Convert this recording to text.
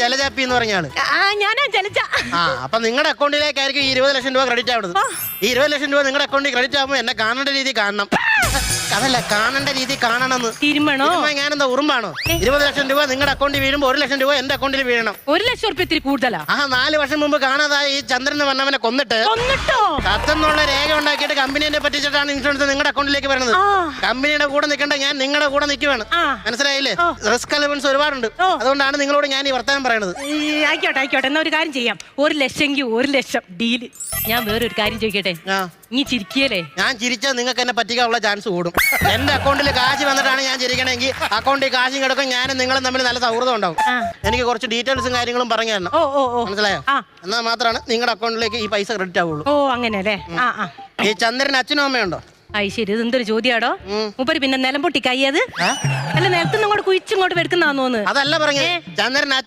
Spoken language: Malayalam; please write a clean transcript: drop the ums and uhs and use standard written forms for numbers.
ജലജാപ്പി എന്ന് പറഞ്ഞാള്. ഞാനാ ജലജ. അപ്പൊ നിങ്ങളുടെ അക്കൗണ്ടിലേക്കായിരിക്കും ഈ 20 ലക്ഷം രൂപ ക്രെഡിറ്റ് ആവുന്നത്. ഈ 20 ലക്ഷം രൂപ നിങ്ങളുടെ അക്കൗണ്ടിൽ ക്രെഡിറ്റ് ആവുമ്പോൾ എന്നെ കാണേണ്ട രീതി കാണണം. അതല്ല, കാണേണ്ട രീതി കാണണമെന്ന്. തിരുമണോ? ഞാനെന്താ ഉറുമ്പാണോ? 20 ലക്ഷം രൂപ നിങ്ങളുടെ അക്കൗണ്ടിൽ വീഴുമ്പോൾ 1 ലക്ഷം രൂപ എന്റെ അക്കൗണ്ടിൽ വീഴണം. 1 ലക്ഷം റുപ്യ ഇത്തിരി കൂടുതലാ. 4 വർഷം മുമ്പ് കാണാതായ ഈ ചന്ദ്രൻ വന്നവനെ കൊന്നിട്ട് കത്തെന്നുള്ള രേഖ ഉണ്ടാക്കിയിട്ട് കമ്പനിയെ പറ്റിച്ചിട്ടാണ് ഇൻഷുറൻസ് നിങ്ങളുടെ അക്കൗണ്ടിലേക്ക് വരുന്നത്. കമ്പനിയുടെ കൂടെ നിൽക്കേണ്ട ഞാൻ നിങ്ങളുടെ കൂടെ നിൽക്കുവാണ്. മനസ്സിലായില്ലേ? റിസ്ക് എലവൻസ് ഒരുപാടുണ്ട്. അതുകൊണ്ടാണ് നിങ്ങളോട് ഞാൻ ഈ വർത്തമാനം പറയുന്നത്. ആയിക്കോട്ടെ എന്നാ ഒരു കാര്യം ചെയ്യാം. 1 ലക്ഷമെങ്കിൽ 1 ലക്ഷം ഡീല്. ഞാൻ വേറൊരു കാര്യം ചോദിക്കട്ടെ? നീ ചിരിക്കല്ലേ? ഞാൻ ചിരിച്ചാൽ നിങ്ങൾക്ക് എന്നെ പറ്റിക്കാനുള്ള ചാൻസ് കൂടും. എന്റെ അക്കൗണ്ടിൽ കാശ് വന്നിട്ടാണ് ഞാൻ ചിരിക്കണമെങ്കിൽ അക്കൗണ്ടിൽ കാശും കിടക്കും. ഞാനും നിങ്ങളും തമ്മിൽ നല്ല സൗഹൃദം ഉണ്ടാവും. എനിക്ക് കുറച്ച് ഡീറ്റെയിൽസും കാര്യങ്ങളും പറഞ്ഞു തരണം. മനസ്സിലായോ? എന്നാൽ മാത്രമാണ് നിങ്ങളുടെ അക്കൗണ്ടിലേക്ക് ഈ പൈസ ക്രെഡിറ്റ് ആവുള്ളൂ. അങ്ങനെയല്ലേ? ഈ ചന്ദ്രന് അച്ഛനും അമ്മയുണ്ടോ? ശരി, ഇതെന്തൊരു ചോദ്യാടോ? മൂപ്പര് പിന്നെ നിലം പൊട്ടി കയ്യത് അല്ല, നിലത്തുനിന്ന് ഇങ്ങോട്ട് കുഴിച്ചിങ്ങോട്ട് വെടുക്കുന്നതാന്ന് തോന്നുന്നു. അതല്ല പറഞ്ഞേ, ചന്ദ്രൻ